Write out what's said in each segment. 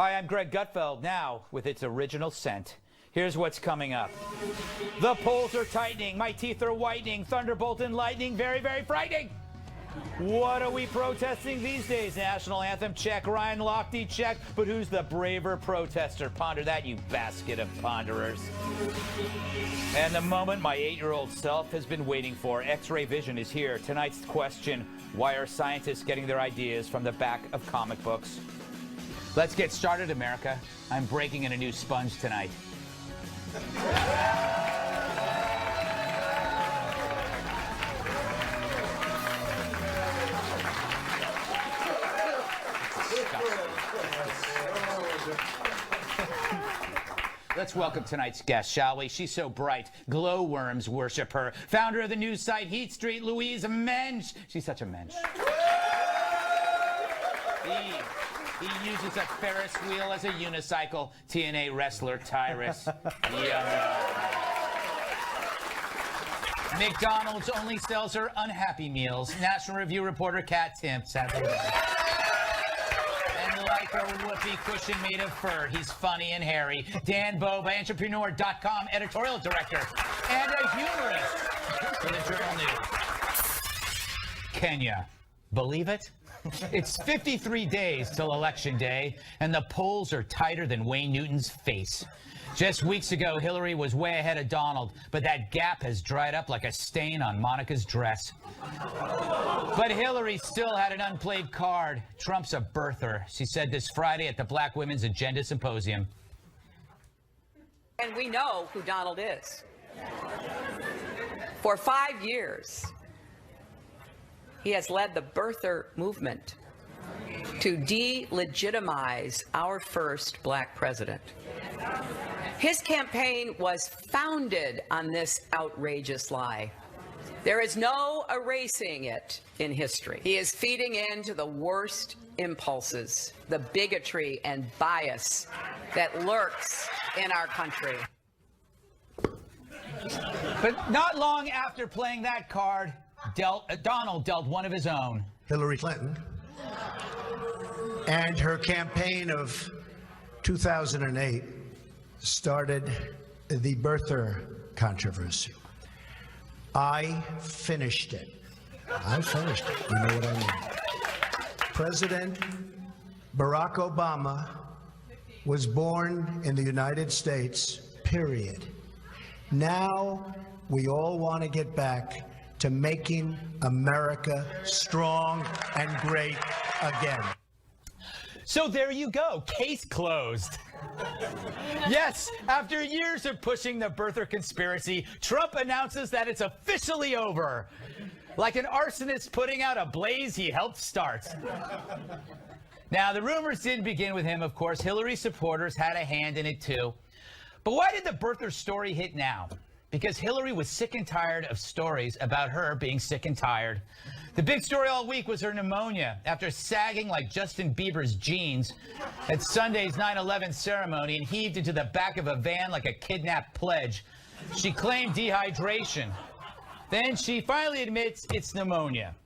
Hi, I'm Greg Gutfeld. Now, with its original scent, here's what's coming up. The polls are tightening. My teeth are whitening. Thunderbolt and lightning. Very, very frightening. What are we protesting these days? National anthem, check. Ryan Lochte, check. But who's the braver protester? Ponder that, you basket of ponderers. And the moment my 8-year-old self has been waiting for. X-ray vision is here. Tonight's question, why are scientists getting their ideas from the back of comic books? Let's get started, America. I'm breaking in a new sponge tonight. Let's welcome tonight's guest, shall we? She's so bright. Glowworms worship her. Founder of the news site Heat Street, Louise Mensch. She's such a mensch. He uses a Ferris wheel as a unicycle. TNA wrestler Tyrus. McDonald's only sells her unhappy meals. National Review reporter Katherine Timpf. And like her whoopee cushion made of fur, he's funny and hairy. Dan Bova, entrepreneur.com editorial director and a humorist for the Journal News. Kenya, believe it? It's 53 days till Election Day, and the polls are tighter than Wayne Newton's face. Just weeks ago, Hillary was way ahead of Donald, but that gap has dried up like a stain on Monica's dress. But Hillary still had an unplayed card. Trump's a birther, she said this Friday at the Black Women's Agenda Symposium. And we know who Donald is. For 5 years, he has led the birther movement to delegitimize our first black president. His campaign was founded on this outrageous lie. There is no erasing it in history. He is feeding into the worst impulses, the bigotry and bias that lurks in our country. But not long after playing that card, Donald dealt one of his own. Hillary Clinton and her campaign of 2008 started the birther controversy. I finished it. I finished it. You know what I mean? President Barack Obama was born in the United States, period. Now we all want to get back to making America strong and great again. So there you go, case closed. Yes, after years of pushing the birther conspiracy, Trump announces that it's officially over. Like an arsonist putting out a blaze he helped start. Now, the rumors didn't begin with him, of course. Hillary supporters had a hand in it, too. But why did the birther story hit now? Because Hillary was sick and tired of stories about her being sick and tired. The big story all week was her pneumonia after sagging like Justin Bieber's jeans at Sunday's 9/11 ceremony and heaved into the back of a van like a kidnapped pledge. She claimed dehydration. Then she finally admits it's pneumonia.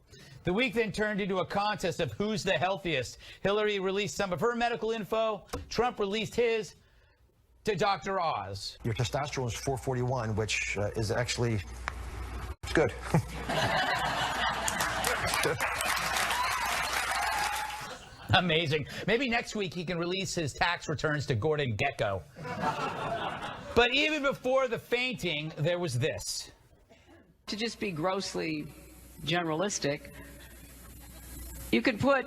The week then turned into a contest of who's the healthiest. Hillary released some of her medical info. Trump released his to Dr. Oz. Your testosterone is 441, which is actually good. Amazing. Maybe next week he can release his tax returns to Gordon Gekko. But even before the fainting, there was this. To just be grossly generalistic, you could put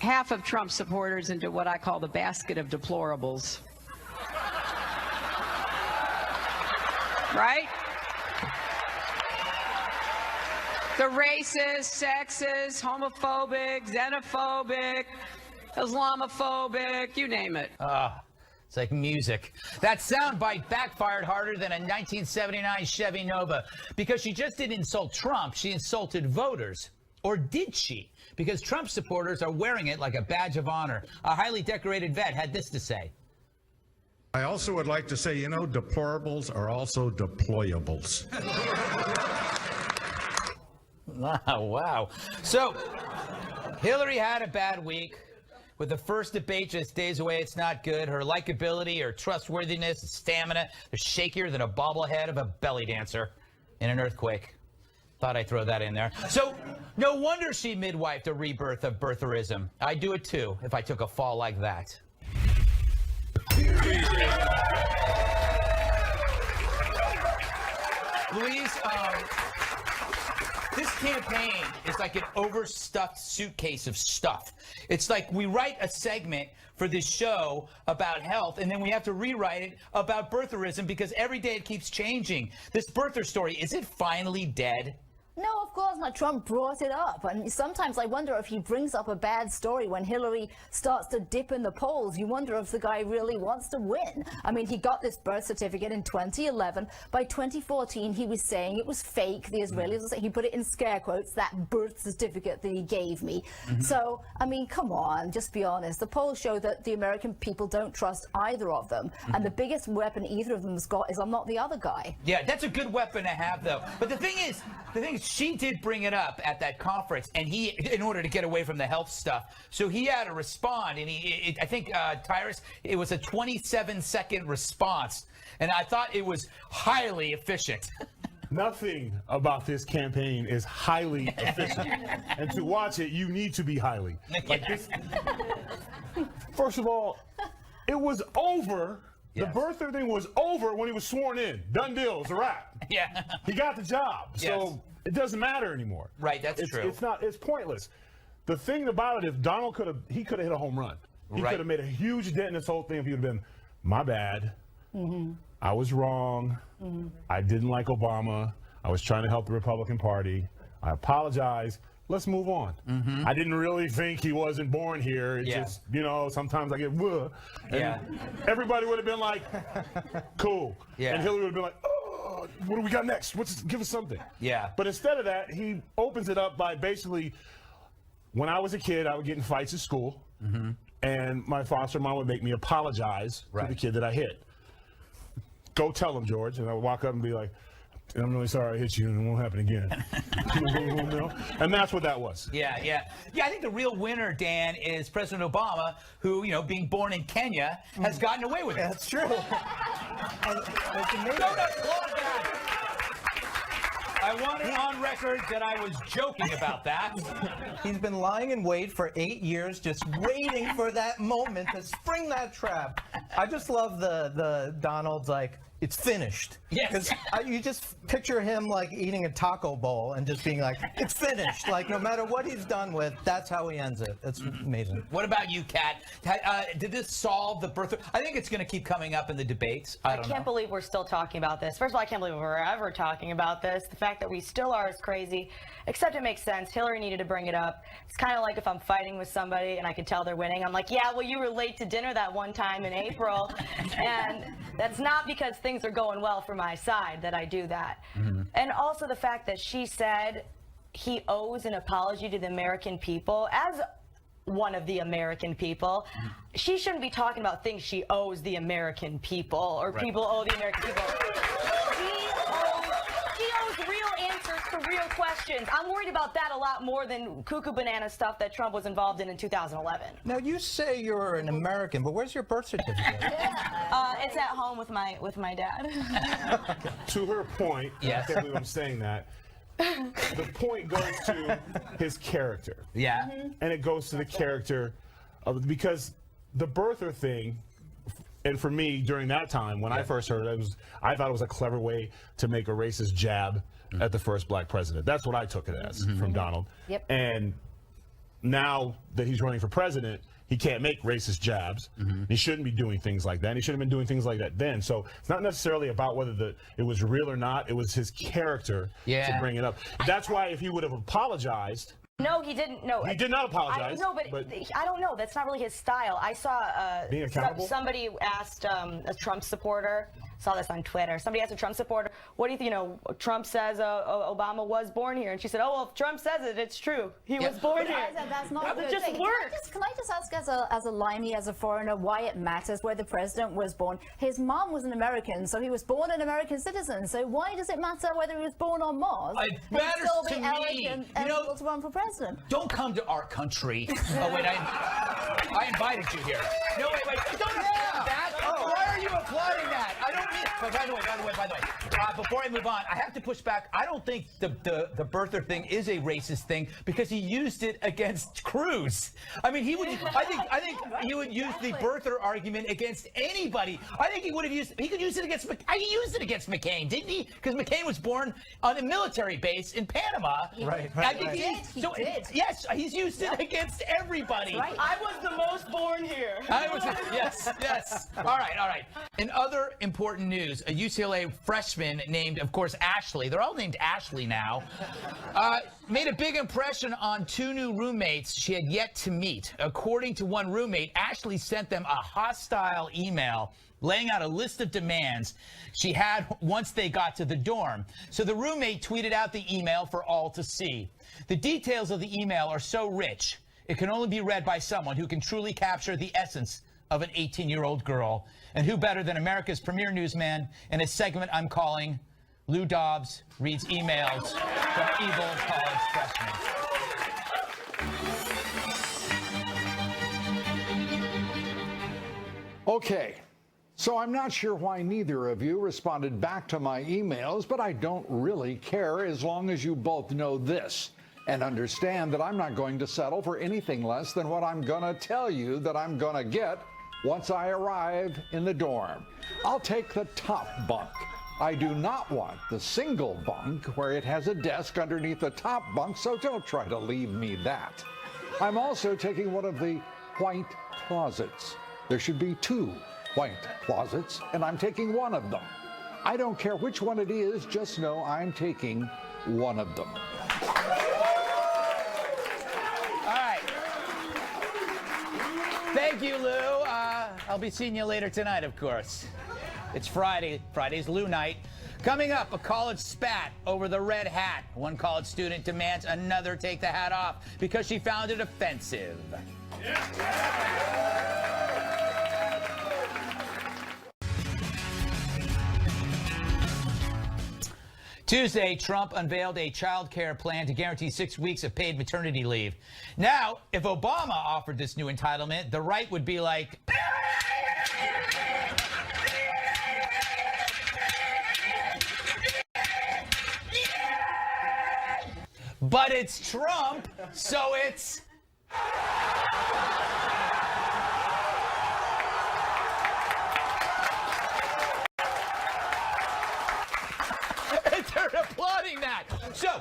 half of Trump supporters into what I call the basket of deplorables. Right? The racist, sexist, homophobic, xenophobic, Islamophobic, you name it. It's like music. That soundbite backfired harder than a 1979 Chevy Nova because she just didn't insult Trump, she insulted voters. Or did she? Because Trump supporters are wearing it like a badge of honor. A highly decorated vet had this to say. I also would like to say, you know, deplorables are also deployables. Wow. So Hillary had a bad week. With the first debate just days away, it's not good. Her likability, her trustworthiness, stamina, they're shakier than a bobblehead of a belly dancer in an earthquake. Thought I'd throw that in there. So, no wonder she midwifed a rebirth of birtherism. I'd do it too if I took a fall like that. Louise, this campaign is like an overstuffed suitcase of stuff. It's like we write a segment for this show about health, and then we have to rewrite it about birtherism because every day it keeps changing. This birther story, is it finally dead? No, of course not. Trump brought it up. And sometimes I wonder if he brings up a bad story when Hillary starts to dip in the polls. You wonder if the guy really wants to win. I mean, he got this birth certificate in 2011. By 2014, he was saying it was fake. The Israelis were saying, he put it in scare quotes, that birth certificate that he gave me. So, I mean, come on, just be honest. The polls show that the American people don't trust either of them. And the biggest weapon either of them has got is, I'm not the other guy. Yeah, that's a good weapon to have, though. But the thing is, she did bring it up at that conference, and he, in order to get away from the health stuff, so he had to respond, and I think, Tyrus, it was a 27-second response, and I thought it was highly efficient. Nothing about this campaign is highly efficient, and to watch it, you need to be highly. Like this. First of all, it was over. The birther thing was over when he was sworn in. Done deal. It's a wrap. Yeah. He got the job. So it doesn't matter anymore. Right, that's true. It's pointless. The thing about it, if Donald could have hit a home run. He could have made a huge dent in this whole thing if he would have been, my bad. I was wrong. I didn't like Obama. I was trying to help the Republican Party. I apologize. Let's move on. I didn't really think he wasn't born here. It's just, you know, sometimes I get, and everybody would have been like, cool. And Hillary would have been like, oh, what do we got next? Give us something. But instead of that, he opens it up by basically, when I was a kid, I would get in fights at school, and my foster mom would make me apologize to the kid that I hit. Go tell him, George. And I would walk up and be like, I'm really sorry I hit you, and it won't happen again. And that's what that was. Yeah, I think the real winner, Dan, is President Obama, who, you know, being born in Kenya, has gotten away with it. That's true. And it's amazing. Don't applaud that. I want it on record that I was joking about that. He's been lying in wait for 8 years, just waiting for that moment to spring that trap. I just love the Donald's like, it's finished. Yes. Because you just picture him like eating a taco bowl and just being like, it's finished. Like no matter what he's done with, that's how he ends it. It's amazing. What about you, Kat? Did this solve the birth? I think it's going to keep coming up in the debates. I can't believe we're still talking about this. First of all, I can't believe we're ever talking about this. The fact that we still are is crazy, except it makes sense. Hillary needed to bring it up. It's kind of like if I'm fighting with somebody and I can tell they're winning. I'm like, yeah, well, you were late to dinner that one time in April. And that's not because things are going well for my side that I do that. And also the fact that she said he owes an apology to the American people. As one of the American people, she shouldn't be talking about things she owes the American people or people owe the American people. She owes real answers to real questions. I'm worried about that a lot more than cuckoo banana stuff that Trump was involved in 2011. Now you say you're an American, but where's your birth certificate? It's at home with my dad. To her point, I can't believe I'm saying that. The point goes to his character. And it goes to the character of, because the birther thing, and for me during that time when I first heard it, I thought it was a clever way to make a racist jab at the first black president. That's what I took it as from Donald. And now that he's running for president, he can't make racist jabs. He shouldn't be doing things like that. And he shouldn't have been doing things like that then. So it's not necessarily about whether it was real or not. It was his character to bring it up. That's why if he would have apologized. No, he didn't. No, he did not apologize. No, but I don't know. That's not really his style. I saw being accountable? Somebody asked a Trump supporter, saw this on Twitter. Somebody asked a Trump supporter, what do you think, you know, Trump says Obama was born here. And she said, oh, well, if Trump says it, it's true. He was born here. That's not That a would good just thing. work. Can I just ask, as a limey, as a foreigner, why it matters where the president was born? His mom was an American, so he was born an American citizen. So why does it matter whether he was born on Mars? It He'd matters still to be me. elegant and able to run for president. Don't come to our country. Oh, wait, I invited you here. No, wait, don't applaud that. Why are you applauding that? I don't mean. But by the way, before I move on, I have to push back. I don't think the birther thing is a racist thing because he used it against Cruz. I mean, I think he would use the birther argument against anybody. I think he could use it against. He used it against McCain, didn't he? Because McCain was born on a military base in Panama. Right. He did. Yes, he's used it against everybody. Right. I was the most born here. Yes. All right. In other important news, a UCLA freshman named, of course, Ashley, they're all named Ashley now, made a big impression on two new roommates she had yet to meet. According to one roommate, Ashley sent them a hostile email laying out a list of demands she had once they got to the dorm. So the roommate tweeted out the email for all to see. The details of the email are so rich, it can only be read by someone who can truly capture the essence of an 18-year-old girl. And who better than America's premier newsman in a segment I'm calling Lou Dobbs Reads Emails from Evil College Freshmen. Okay, so I'm not sure why neither of you responded back to my emails, but I don't really care as long as you both know this and understand that I'm not going to settle for anything less than what I'm going to tell you that I'm going to get once I arrive in the dorm. I'll take the top bunk. I do not want the single bunk where it has a desk underneath the top bunk, so don't try to leave me that. I'm also taking one of the white closets. There should be two white closets, and I'm taking one of them. I don't care which one it is, just know I'm taking one of them. All right. Thank you, Lou. I'll be seeing you later tonight, of course. It's Friday. Friday's Lou night. Coming up, a college spat over the red hat. One college student demands another take the hat off because she found it offensive. Tuesday, Trump unveiled a child care plan to guarantee 6 weeks of paid maternity leave. Now, if Obama offered this new entitlement, the right would be like, but it's Trump, so it's... They're applauding that. So,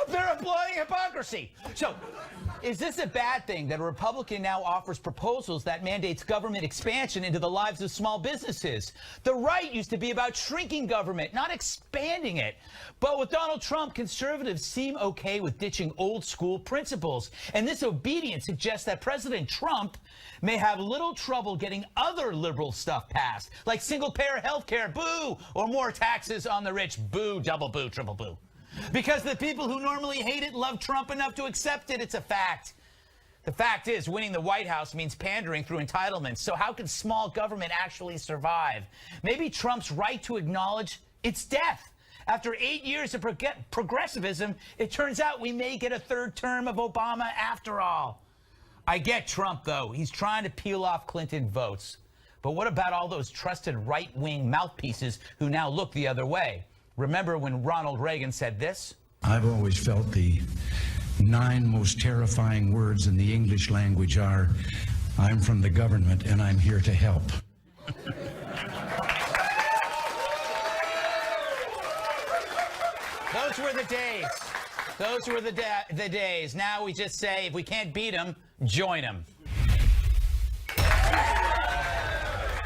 they're applauding hypocrisy. So, is this a bad thing that a Republican now offers proposals that mandates government expansion into the lives of small businesses? The right used to be about shrinking government, not expanding it. But with Donald Trump, conservatives seem okay with ditching old school principles. And this obedience suggests that President Trump may have little trouble getting other liberal stuff passed, like single-payer health care, boo, or more taxes on the rich, boo, double boo, triple boo. Because the people who normally hate it love Trump enough to accept it. It's a fact. The fact is, winning the White House means pandering through entitlements. So how can small government actually survive? Maybe Trump's right to acknowledge its death. After 8 years of progressivism, it turns out we may get a third term of Obama after all. I get Trump, though. He's trying to peel off Clinton votes. But what about all those trusted right-wing mouthpieces who now look the other way? Remember when Ronald Reagan said this? I've always felt the 9 most terrifying words in the English language are, I'm from the government and I'm here to help. Those were the days. Those were the days. Now we just say, if we can't beat them, join them. All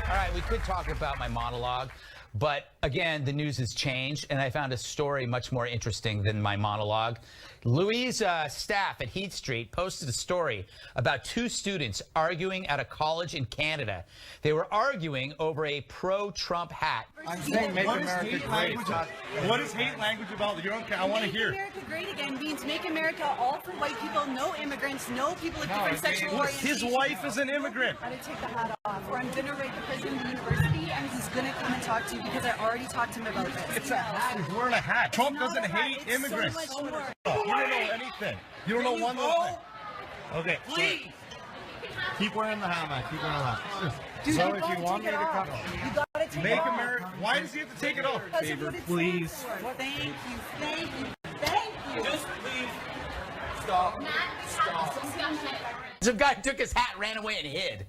right, we could talk about my monologue, But again, the news has changed, and I found a story much more interesting than my monologue. Louise staff at Heath Street posted a story about two students arguing at a college in Canada. They were arguing over a pro-Trump hat. I'm saying make America great. What is hate language about? You don't care. I want to hear. Make America great again means make America all for white people, no immigrants, no people of different sexual orientations. His wife is an immigrant. I'm going to take the hat off, or I'm going to write the president of the university, and he's going to come and talk to you because I already talked to him about this. It's a hat. He's wearing a hat. Trump doesn't hate immigrants. So much more. You don't know anything. You don't know one little thing. Okay. Please. Keep wearing the hat, man. Keep wearing the hat. Dude, So you if gotta you want take me it to off. come, You gotta take make it off. America. Why does he have to take it off? Because of what it Please. stands for. Thank you. Thank you. Thank you. Just please stop. Some guy took his hat, ran away, and hid.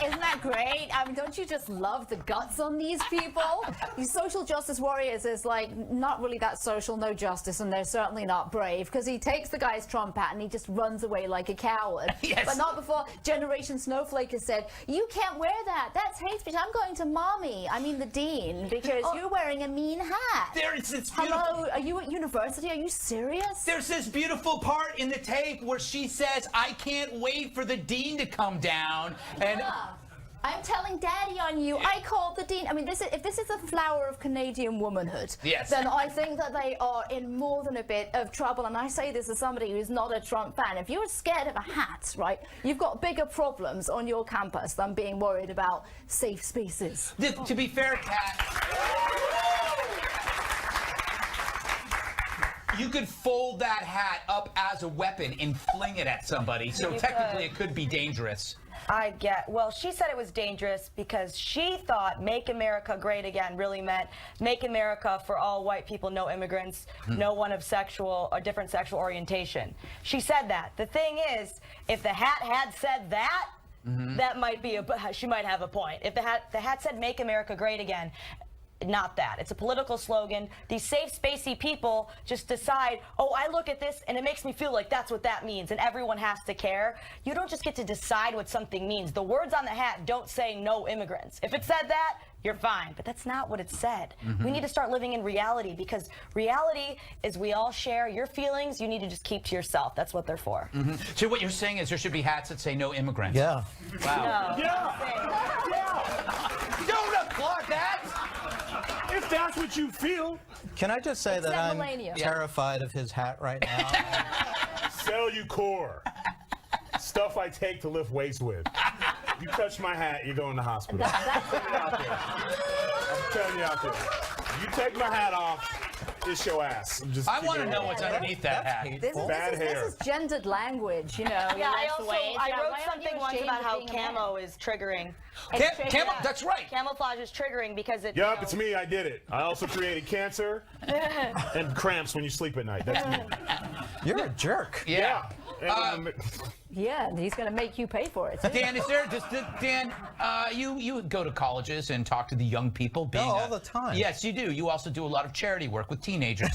Isn't that great? I mean, don't you just love the guts on these people? These social justice warriors is like not really that social, no justice, and they're certainly not brave because he takes the guy's Trump hat and he just runs away like a coward. Yes. But not before Generation Snowflake has said, you can't wear that. That's hate speech. I'm going to mommy. I mean the dean, because you're wearing a mean hat. There's this Hello, are you at university? Are you serious? There's this beautiful part in the tape where she says, I can't wait for the dean to come down. And I'm telling Daddy on you. I called the dean. I mean, if this is the flower of Canadian womanhood, yes, then I think that they are in more than a bit of trouble. And I say this as somebody who's not a Trump fan. If you're scared of a hat, right, you've got bigger problems on your campus than being worried about safe spaces. To be fair, Kat, you could fold that hat up as a weapon and fling it at somebody. So technically, it could be dangerous. Well, she said it was dangerous because she thought make America great again really meant make America for all white people, no immigrants, no one of sexual or different sexual orientation. She said that. The thing is, if the hat had said that, that might be she might have a point. If the hat said make America great again, not that. It's a political slogan. These safe, spacey people just decide, oh, I look at this and it makes me feel like that's what that means, and everyone has to care. You don't just get to decide what something means. The words on the hat don't say no immigrants. If it said that, you're fine, but that's not what it said. We need to start living in reality, because reality is we all share. Your feelings, you need to just keep to yourself. That's what they're for. So what you're saying is there should be hats that say no immigrants. Yeah. Wow. No. Yeah. Don't applaud that. If that's what you feel. Can I just say that I'm terrified of his hat right now? Cellucor. Stuff I take to lift weights with. You touch my hat, you go in the hospital. I'm telling you out there. You take my hat off, it's your ass. I want to know what's underneath that hat. This is gendered language, you know. Yeah, I wrote something once about how camo is triggering. That's right. Camouflage is triggering because it. Yup, it's me. I did it. I also created cancer and cramps when you sleep at night. That's me. You're a jerk. Yeah. Yeah, and he's going to make you pay for it. Too. Dan, Dan, you go to colleges and talk to the young people. All the time. Yes, you do. You also do a lot of charity work with teenagers.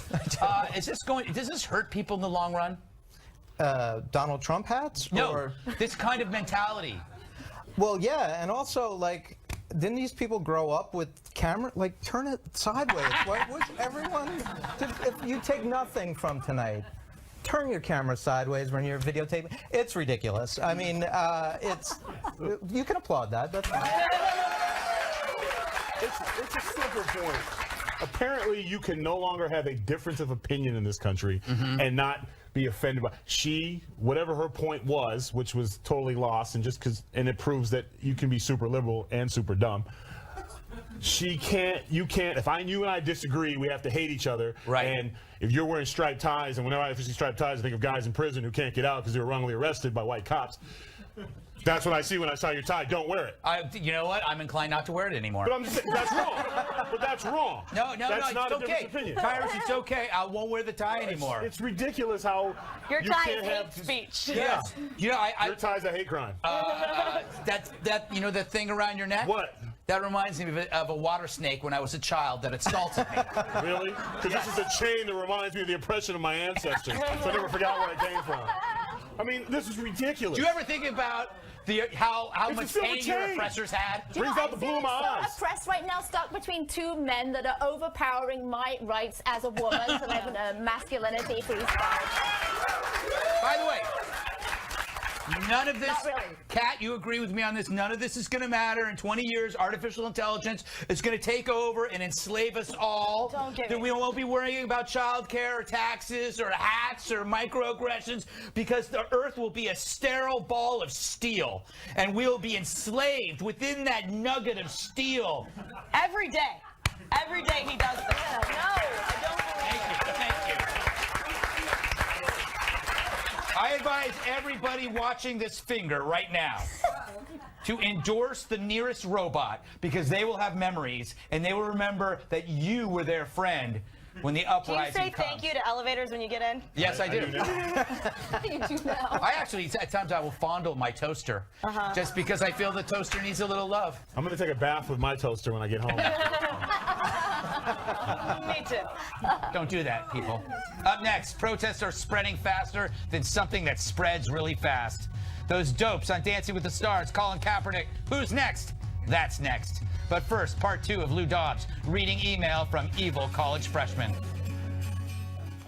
Does this hurt people in the long run? Donald Trump hats? No, or? This kind of mentality. Well, yeah, and also, like, didn't these people grow up with camera? Like, turn it sideways. Everyone, if you take nothing from tonight, turn your camera sideways when you're videotaping. It's ridiculous. I mean, you can applaud that. That's fine. It's a simple point. Apparently, you can no longer have a difference of opinion in this country and not be offended by whatever her point was, which was totally lost, and it proves that you can be super liberal and super dumb. You can't, if you and I disagree, we have to hate each other. Right. And if you're wearing striped ties, and whenever I see striped ties, I think of guys in prison who can't get out because they were wrongly arrested by white cops. That's what I see when I saw your tie. Don't wear it. You know what? I'm inclined not to wear it anymore. But I'm just saying, that's wrong. But that's wrong. No, that's not it's a okay. difference of opinion. Tyrus, it's okay. I won't wear the tie anymore. It's ridiculous how your you tie can't is have hate speech. Yeah. You know, your tie's a hate crime. The thing around your neck? What? That reminds me of a water snake when I was a child that assaulted me. Really? Because this is a chain that reminds me of the oppression of my ancestors. So I never forgot where I came from. I mean, this is ridiculous. Do you ever think about how It's much a silver pain your chain. oppressors had? Do you Brings know, out the I'm blue in feeling my so eyes. oppressed right now, stuck between two men that are overpowering my rights as a woman to live in a masculinity freestyle. By the way, none of this, Not really. Kat, you agree with me on this, none of this is going to matter. In 20 years, artificial intelligence is going to take over and enslave us all. Don't get That me. we won't be worrying about childcare or taxes or hats or microaggressions because the earth will be a sterile ball of steel and we'll be enslaved within that nugget of steel. Every day. Every day he does this. No, I don't believe Thank you. I advise everybody watching this finger right now to endorse the nearest robot because they will have memories and they will remember that you were their friend when the Do you uprising say comes. thank you to elevators when you get in? Yes, I do. you do now. I actually, at times, I will fondle my toaster just because I feel the toaster needs a little love. I'm going to take a bath with my toaster when I get home. Me too. Don't do that, people. Up next, protests are spreading faster than something that spreads really fast. Those dopes on Dancing with the Stars, Colin Kaepernick. Who's next? That's next. But first, part 2 of Lou Dobbs reading email from evil college freshmen.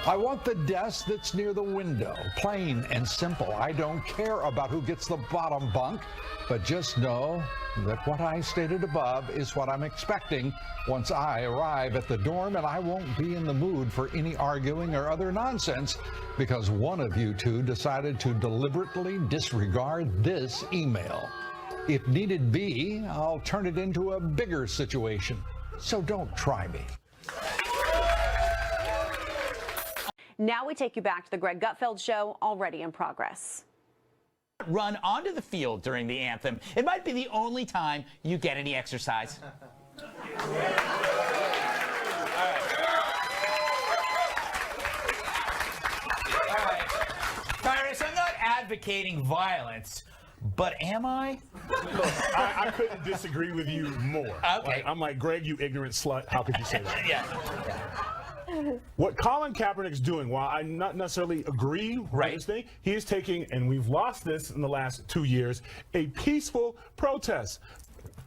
I want the desk that's near the window. Plain and simple. I don't care about who gets the bottom bunk, but just know that what I stated above is what I'm expecting once I arrive at the dorm, and I won't be in the mood for any arguing or other nonsense because one of you two decided to deliberately disregard this email. If needed be, I'll turn it into a bigger situation. So don't try me. Now we take you back to the Greg Gutfeld Show, already in progress. Run onto the field during the anthem. It might be the only time you get any exercise. All right. Tyrus, I'm not advocating violence, but am I? Look, I couldn't disagree with you more. Okay. I'm like, Greg, you ignorant slut. How could you say that? Yeah. What Colin Kaepernick's doing, while I not necessarily agree with this thing, he is taking, and we've lost this in the last 2 years, a peaceful protest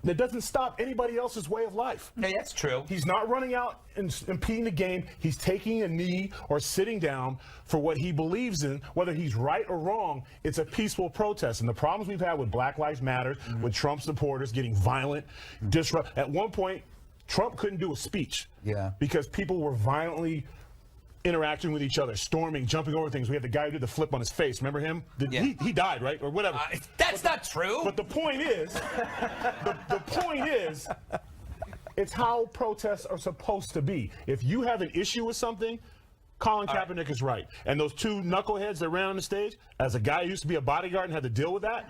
that doesn't stop anybody else's way of life. Yeah, that's true. He's not running out and impeding the game. He's taking a knee or sitting down for what he believes in, whether he's right or wrong. It's a peaceful protest. And the problems we've had with Black Lives Matter, with Trump supporters getting violent, disrupt. At one point, Trump couldn't do a speech because people were violently interacting with each other, storming, jumping over things. We had the guy who did the flip on his face. Remember him? He died, right? Or whatever. That's not true. But the point is, the point is, it's how protests are supposed to be. If you have an issue with something, Colin Kaepernick is right. And those two knuckleheads that ran on the stage, as a guy who used to be a bodyguard and had to deal with that,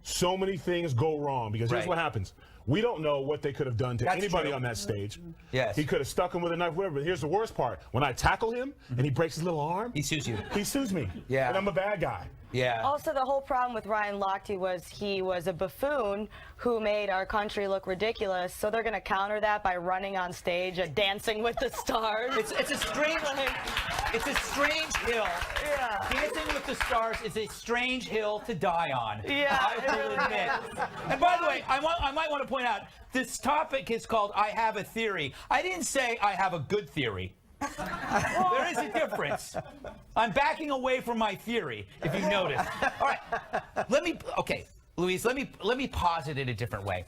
so many things go wrong. Because here's what happens. We don't know what they could have done to anybody on that stage. Yes. He could have stuck him with a knife, whatever. But here's the worst part. When I tackle him and he breaks his little arm, he sues you. He sues me. Yeah. And I'm a bad guy. Yeah. Also, the whole problem with Ryan Lochte was he was a buffoon who made our country look ridiculous. So they're going to counter that by running on stage at Dancing with the Stars. It's a strange hill. Yeah. Dancing with the Stars is a strange hill to die on. Yeah, I will admit. And by the way, I might want to point out this topic is called "I Have a Theory." I didn't say I have a good theory. There is a difference. I'm backing away from my theory, if you notice. All right, Louise, let me posit it a different way.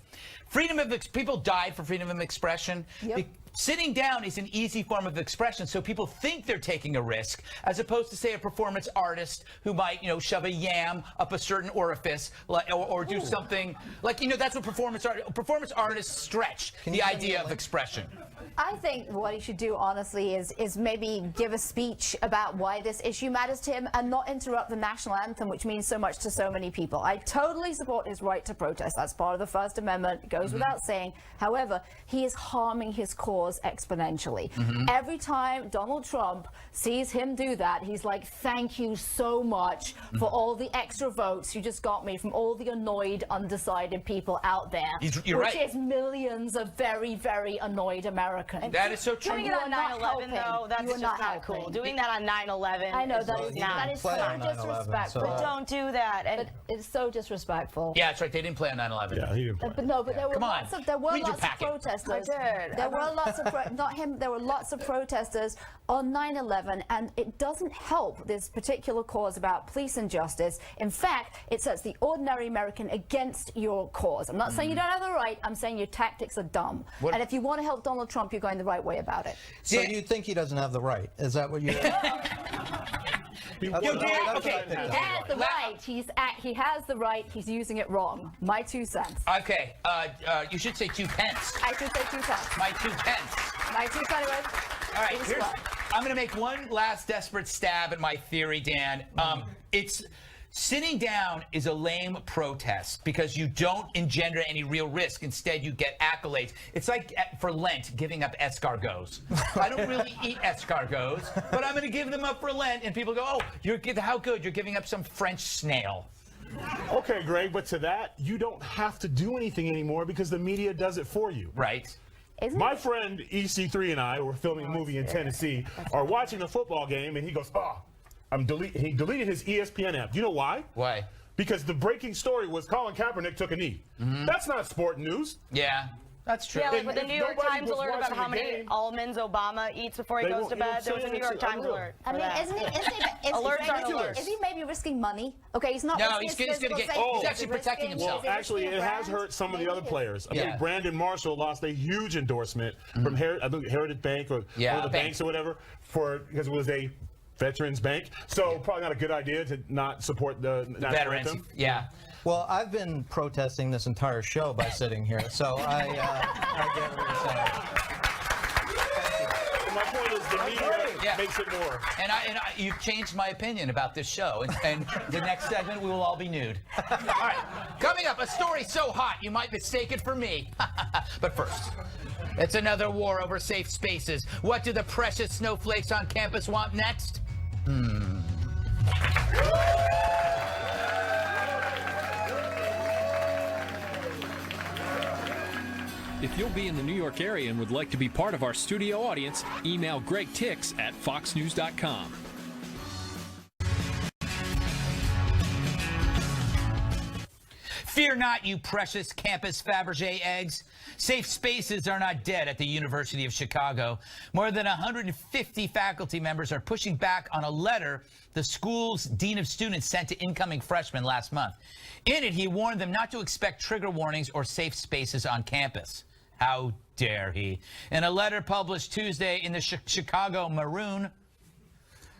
People died for freedom of expression. Yep. Sitting down is an easy form of expression, so people think they're taking a risk, as opposed to, say, a performance artist who might, shove a yam up a certain orifice, or do something like, that's what performance artists stretch the idea of expression. I think what he should do, honestly, is maybe give a speech about why this issue matters to him and not interrupt the national anthem, which means so much to so many people. I totally support his right to protest. That's part of the First Amendment. It goes without saying. However, he is harming his cause cause exponentially. Every time Donald Trump sees him do that, he's like, thank you so much for all the extra votes you just got me from all the annoyed, undecided people out there. You're which right. is millions of very, very annoyed Americans. That is so true. Doing it on 9/11, though, that's just not cool. Doing that on 9/11. I know, is that is so disrespectful. But don't do that. But it's so disrespectful. Yeah, that's right. They didn't play on 9/11. Yeah, he didn't play. But no, but there were lots of Read your of packet. protesters. I did. There were lots of not him. There were lots of protesters on 9/11, and it doesn't help this particular cause about police injustice. In fact, it sets the ordinary American against your cause. I'm not saying you don't have the right. I'm saying your tactics are dumb. And if you want to help Donald Trump, you're going the right way about it. So you think he doesn't have the right? Is that what you? He has the right. He has the right. He's using it wrong. My 2 cents. Okay, you should say 2 pence. I should say 2 cents. My 2 pence. My 2 cents. All right, I'm going to make one last desperate stab at my theory, Dan. It's sitting down is a lame protest because you don't engender any real risk. Instead, you get accolades. It's like for Lent, giving up escargots. I don't really eat escargots, but I'm going to give them up for Lent, and people go, "Oh, how good? You're giving up some French snail." Okay, Greg, but to that, you don't have to do anything anymore because the media does it for you. Right. My friend EC3 and I were filming a movie in Tennessee, are watching a football game, and he goes, he deleted his ESPN app. Do you know why? Why? Because the breaking story was Colin Kaepernick took a knee. That's not sport news. Yeah. That's true. Yeah, like with the New York Times alert about how many almonds Obama eats before he goes to bed. There was a New York Times alert. I mean, is he maybe risking money? Okay, he's not. No, he's going to get. He's actually protecting himself. Well, actually, it has hurt some of the other players. I think Brandon Marshall lost a huge endorsement from Heritage Bank or one of the banks or whatever because it was a veterans bank. So probably not a good idea to not support the veterans. Anthem. Yeah. Well, I've been protesting this entire show by sitting here, so I get what you're saying. My point is the media makes it more. And you've changed my opinion about this show. And the next segment, we will all be nude. All right. Coming up, a story so hot you might mistake it for me. But first, it's another war over safe spaces. What do the precious snowflakes on campus want next? If you'll be in the New York area and would like to be part of our studio audience, email Greg Tix at foxnews.com. Fear not, you precious campus Fabergé eggs. Safe spaces are not dead at the University of Chicago. More than 150 faculty members are pushing back on a letter the school's dean of students sent to incoming freshmen last month. In it, he warned them not to expect trigger warnings or safe spaces on campus. How dare he? In a letter published Tuesday in the Chicago Maroon,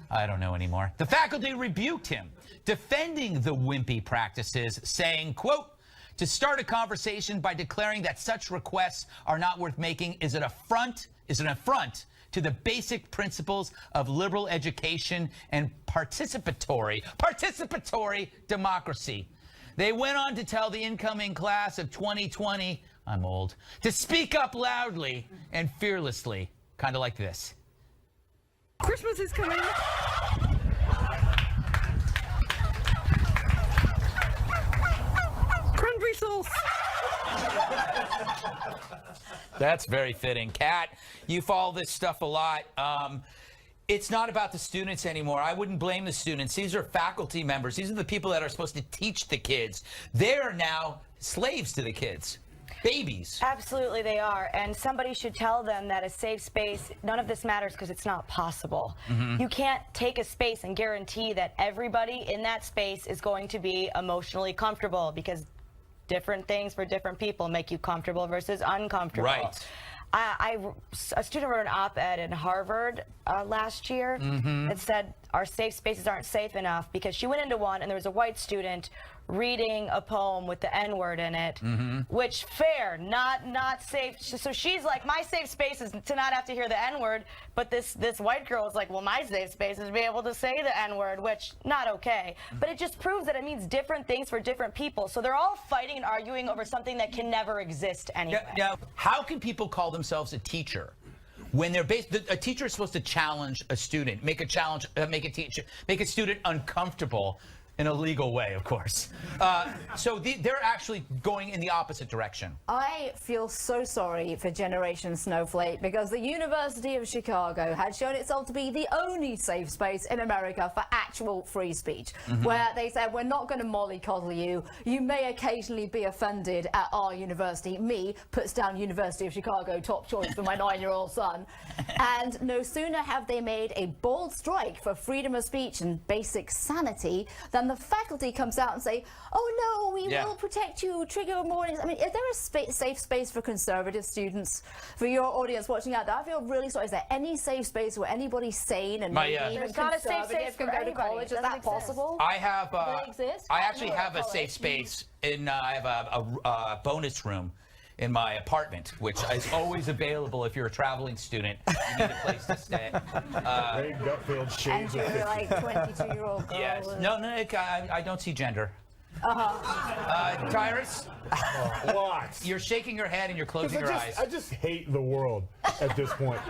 I don't know anymore, the faculty rebuked him, defending the wimpy practices, saying, quote, to start a conversation by declaring that such requests are not worth making is an affront to the basic principles of liberal education and participatory democracy. They went on to tell the incoming class of 2020, I'm old, to speak up loudly and fearlessly, kind of like this. Christmas is coming. Cranberry sauce. That's very fitting. Kat, you follow this stuff a lot. It's not about the students anymore. I wouldn't blame the students. These are faculty members. These are the people that are supposed to teach the kids. They're now slaves to the kids. Babies. Absolutely they are. And somebody should tell them that a safe space, none of this matters because it's not possible. You can't take a space and guarantee that everybody in that space is going to be emotionally comfortable because different things for different people make you comfortable versus uncomfortable. Right. A student wrote an op-ed in Harvard last year that said our safe spaces aren't safe enough because she went into one and there was a white student reading a poem with the N-word in it, which fair, not safe. So she's like, my safe space is to not have to hear the N-word, but this white girl is like, well, my safe space is to be able to say the N-word, which not okay. But it just proves that it means different things for different people. So they're all fighting and arguing over something that can never exist anyway. Now, how can people call themselves a teacher when they're a teacher is supposed to challenge a student, make a student uncomfortable in a legal way, of course. So they're actually going in the opposite direction. I feel so sorry for Generation Snowflake because the University of Chicago had shown itself to be the only safe space in America for actual free speech, where they said, we're not going to mollycoddle you. You may occasionally be offended at our university. Me puts down University of Chicago, top choice for my 9-year-old son. And no sooner have they made a bold strike for freedom of speech and basic sanity than the faculty comes out and say, oh no, we will protect you, trigger warnings. I mean, is there a safe space for conservative students? For your audience watching out there, I feel really sorry. Is there any safe space where anybody sane and maybe even conservative can go to college? Is that possible? I have, exist? I actually have a safe space I have a bonus room in my apartment, which is always available if you're a traveling student. You need a place to stay. Greg Gutfeld shades of 50. You're like 22-year-old girl. Yes. No, I don't see gender. Tyrus? What? You're shaking your head and you're closing your eyes. I just hate the world at this point.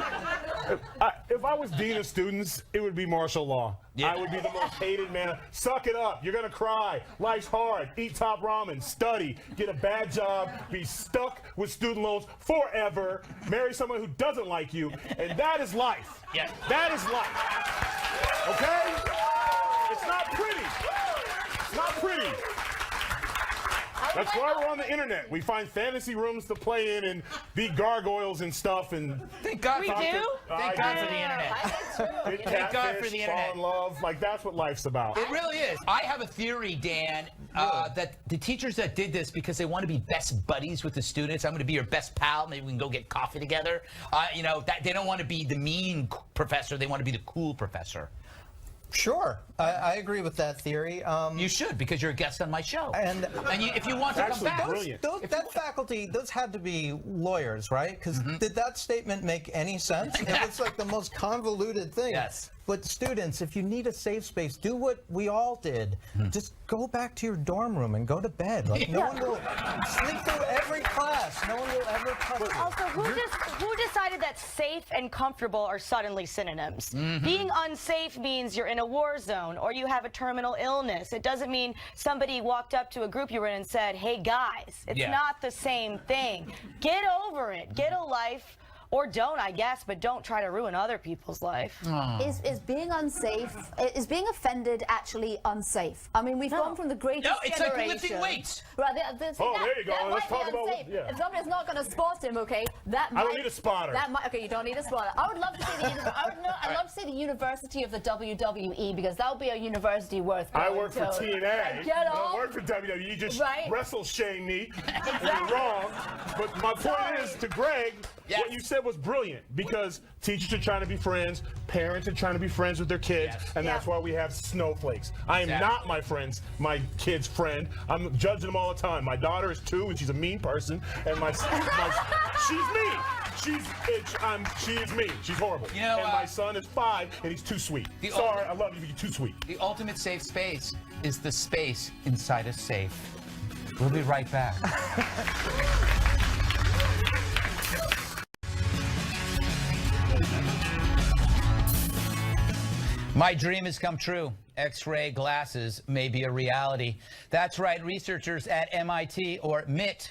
If I was dean of students, it would be martial law. Yeah. I would be the most hated man. Suck it up. You're going to cry. Life's hard. Eat top ramen. Study. Get a bad job. Be stuck with student loans forever. Marry someone who doesn't like you. And that is life. Yeah. That is life. Okay? It's not pretty. It's not pretty. That's why we're on the internet. We find fantasy rooms to play in and be gargoyles and stuff. And thank God we do. Thank God for the internet. Thank God for the internet. Fall in love. Like that's what life's about. It really is. I have a theory, Dan, that the teachers that did this because they want to be best buddies with the students. I'm going to be your best pal. Maybe we can go get coffee together. That they don't want to be the mean professor. They want to be the cool professor. Sure, I agree with that theory. You should, because you're a guest on my show. And if you want to come back, that faculty, those had to be lawyers, right? Because did that statement make any sense? It was like the most convoluted thing. Yes. But students, if you need a safe space, do what we all did. Just go back to your dorm room and go to bed. Like, no one will sleep through every class. No one will ever touch you. Also, who decided that safe and comfortable are suddenly synonyms? Being unsafe means you're in a war zone or you have a terminal illness. It doesn't mean somebody walked up to a group you were in and said, hey guys, it's not the same thing. Get over it. Get a life. Or don't, I guess, but don't try to ruin other people's life. Is being unsafe, is being offended actually unsafe? I mean, we've gone from the greatest it's generation. like lifting weights. Right, there you go. Let's talk about If somebody's not going to spot him, okay, that might... I don't need a spotter. Okay, you don't need a spotter. I would love to see I'd love to see the University of the WWE, because that would be a university worth going I work for to. TNA. Get I off. don't work for WWE. You just Right. wrestle shame me. You're wrong. But my point is, to Greg, what you said was brilliant, because teachers are trying to be friends, parents are trying to be friends with their kids, and that's why we have snowflakes. I am not my kid's friend. I'm judging them all the time. My daughter is 2 and she's a mean person, and she's mean. She is mean. She's horrible. And my son is 5 and he's too sweet. Sorry, I love you, but you're too sweet. The ultimate safe space is the space inside a safe. We'll be right back. My dream has come true. X-ray glasses may be a reality. That's right, researchers at MIT, or MIT,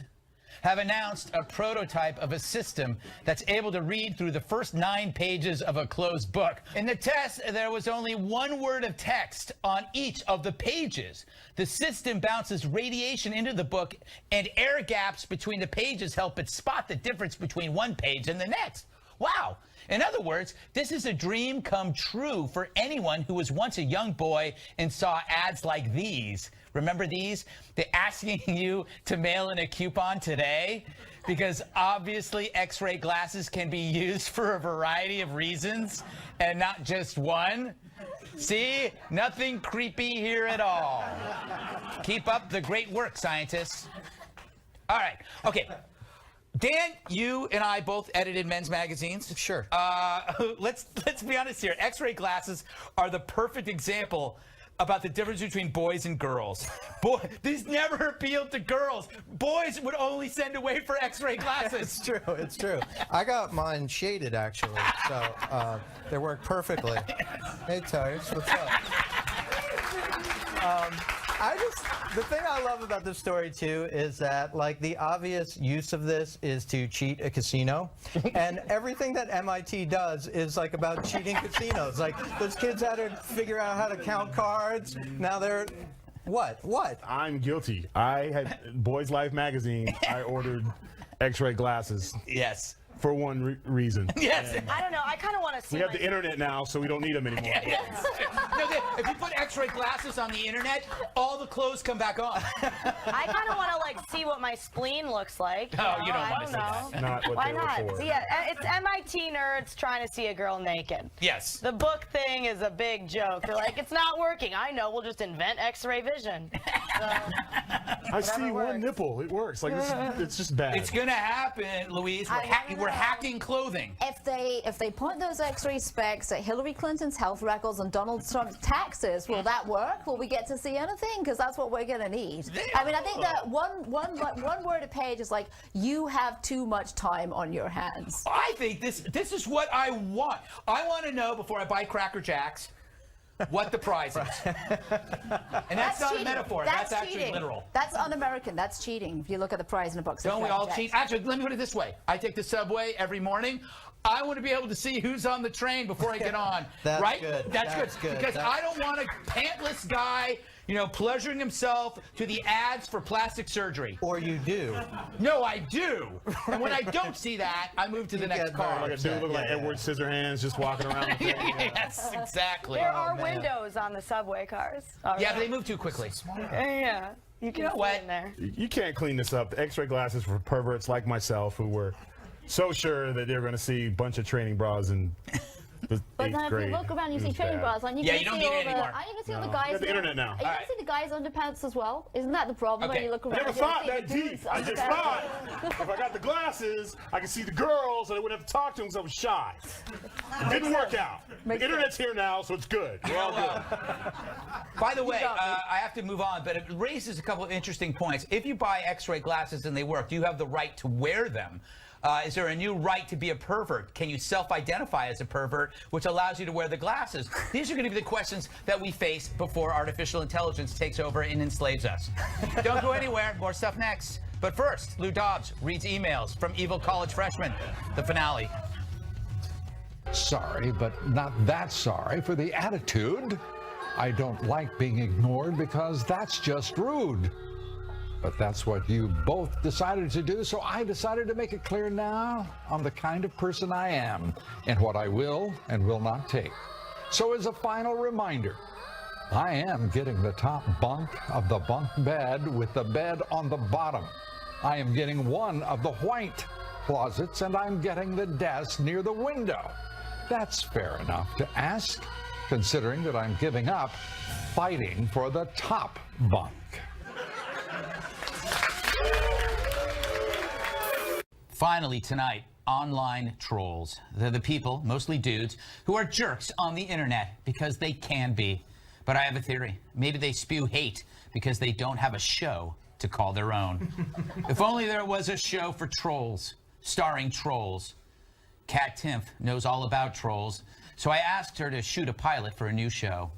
have announced a prototype of a system that's able to read through the first 9 pages of a closed book. In the test, there was only 1 word of text on each of the pages. The system bounces radiation into the book, and air gaps between the pages help it spot the difference between one page and the next. Wow. In other words, this is a dream come true for anyone who was once a young boy and saw ads like these. Remember these? They're asking you to mail in a coupon today, because obviously X-ray glasses can be used for a variety of reasons and not just one. See? Nothing creepy here at all. Keep up the great work, scientists. All right. Okay. Dan, you and I both edited men's magazines. Sure. Let's be honest here. X-ray glasses are the perfect example about the difference between boys and girls. These never appealed to girls. Boys would only send away for X-ray glasses. It's true. It's true. I got mine shaded actually, so they work perfectly. Hey, Tyrus, what's up? The thing I love about this story too is that like the obvious use of this is to cheat a casino, and everything that MIT does is like about cheating casinos. Like those kids had to figure out how to count cards. Now they're what? I'm guilty. I had Boys Life magazine. I ordered X-ray glasses. Yes. For one reason. Yes. I don't know. I kind of want to see. We have the internet now, so we don't need them anymore. Yes. No, if you put X-ray glasses on the internet, all the clothes come back on. I kind of want to like see what my spleen looks like. Oh, you don't I want don't to see know. that. Not what Why they were not? for. See, yeah, it's MIT nerds trying to see a girl naked. Yes. The book thing is a big joke. They're like, it's not working. I know. We'll just invent X-ray vision. So, I see one nipple. It works. Like it's just bad. It's gonna happen, Louise. We're hacking clothing. If they point those X-ray specs at Hillary Clinton's health records and Donald Trump's taxes, will that work? Will we get to see anything? Because that's what we're gonna need. I mean, I think that one word a page is like, you have too much time on your hands. I think this is what I want. I want to know before I buy Cracker Jacks what the prize is. And that's not cheating. a metaphor. That's actually cheating. literal. That's un-American. That's cheating. If you look at the prize in a box. Don't we all cheat? Actually, let me put it this way. I take the subway every morning. I want to be able to see who's on the train before I get on. That's right? good. That's good. Because I don't want a pantless guy, pleasuring himself to the ads for plastic surgery. Or you do. No, I do. And when I don't see that, I move to the next car. Like a dude looking like Edward Scissorhands just walking around. Yes, exactly. there are windows on the subway cars. Yeah, but they move too quickly. Yeah. You can sit in there. You can't clean this up. The X-ray glasses for perverts like myself who were so sure that they're going to see a bunch of training bras in the But 8th then if grade. you look around, you see training bras on. You Yeah, can you don't see need all it anymore. I even see all the No. guys. You got the internet now. You can see the guys' underpants as well. Isn't that the problem when Okay. you look I around? never you don't thought see that the deep. dudes' I just underpants. thought if I got the glasses, I could see the girls and I wouldn't have to talk to them because I was shy. It didn't work out. The internet's here now, so it's good. We're all good. By the way, I have to move on, but it raises a couple of interesting points. If you buy X-ray glasses and they work, do you have the right to wear them? Is there a new right to be a pervert? Can you self-identify as a pervert, which allows you to wear the glasses? These are going to be the questions that we face before artificial intelligence takes over and enslaves us. Don't go anywhere. More stuff next. But first, Lou Dobbs reads emails from evil college freshmen. The finale. Sorry, but not that sorry for the attitude. I don't like being ignored because that's just rude. But that's what you both decided to do, so I decided to make it clear now I'm the kind of person I am and what I will and will not take. So as a final reminder, I am getting the top bunk of the bunk bed with the bed on the bottom. I am getting one of the white closets, and I'm getting the desk near the window. That's fair enough to ask, considering that I'm giving up fighting for the top bunk. Finally tonight, online trolls. They're the people, mostly dudes, who are jerks on the internet because they can be. But I have a theory. Maybe they spew hate because they don't have a show to call their own. If only there was a show for trolls, starring trolls. Kat Timpf knows all about trolls, so I asked her to shoot a pilot for a new show.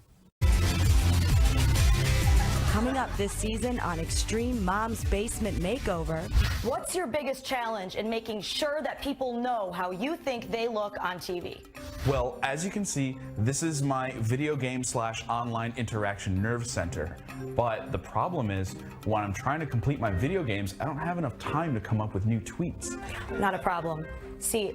Coming up this season on Extreme Mom's Basement Makeover. What's your biggest challenge in making sure that people know how you think they look on TV? Well, as you can see, this is my video game / online interaction nerve center. But the problem is, when I'm trying to complete my video games, I don't have enough time to come up with new tweets. Not a problem. See,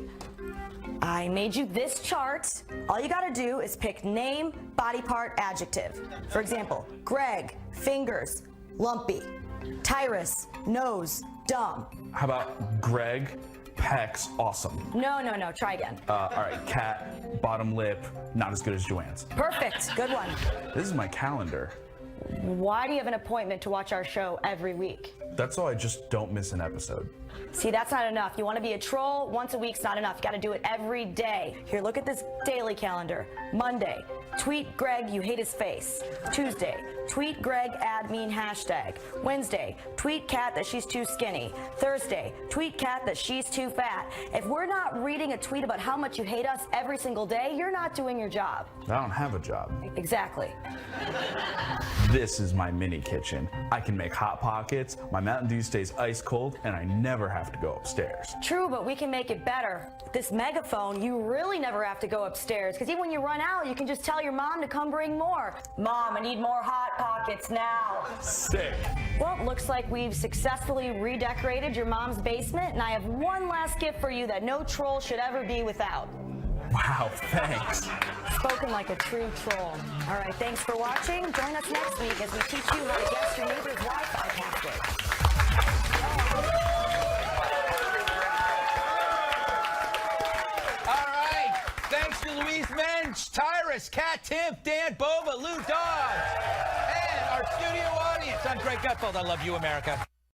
I made you this chart. All you gotta do is pick name, body part, adjective. For example, Greg, fingers, lumpy. Tyrus, nose, dumb. How about Greg, pecs, awesome. No, try again. All right, cat, bottom lip, not as good as Joanne's. Perfect, good one. This is my calendar. Why do you have an appointment to watch our show every week? That's so I just don't miss an episode. See, that's not enough. You want to be a troll? Once a week's not enough. You got to do it every day. Here, look at this daily calendar. Monday, tweet Greg, you hate his face. Tuesday, tweet Greg, add mean hashtag. Wednesday, tweet Kat that she's too skinny. Thursday, tweet Kat that she's too fat. If we're not reading a tweet about how much you hate us every single day, you're not doing your job. I don't have a job. Exactly. This is my mini kitchen. I can make Hot Pockets, my Mountain Dew stays ice cold, and I never have to go upstairs. True, but we can make it better. With this megaphone, you really never have to go upstairs, because even when you run out, you can just tell your mom to come bring more. Mom, I need more Hot Pockets now. Sick. Well, looks like we've successfully redecorated your mom's basement, and I have one last gift for you that no troll should ever be without. Wow, thanks. Spoken like a true troll. All right, thanks for watching. Join us next week as we teach you how to guess your neighbor's Wi-Fi password. All right. Thanks to Louise Mensch, Tyrus, Kat Timpf, Dan, Bova, Lou Dodge, and our studio audience. I'm Greg Gutfeld. I love you, America.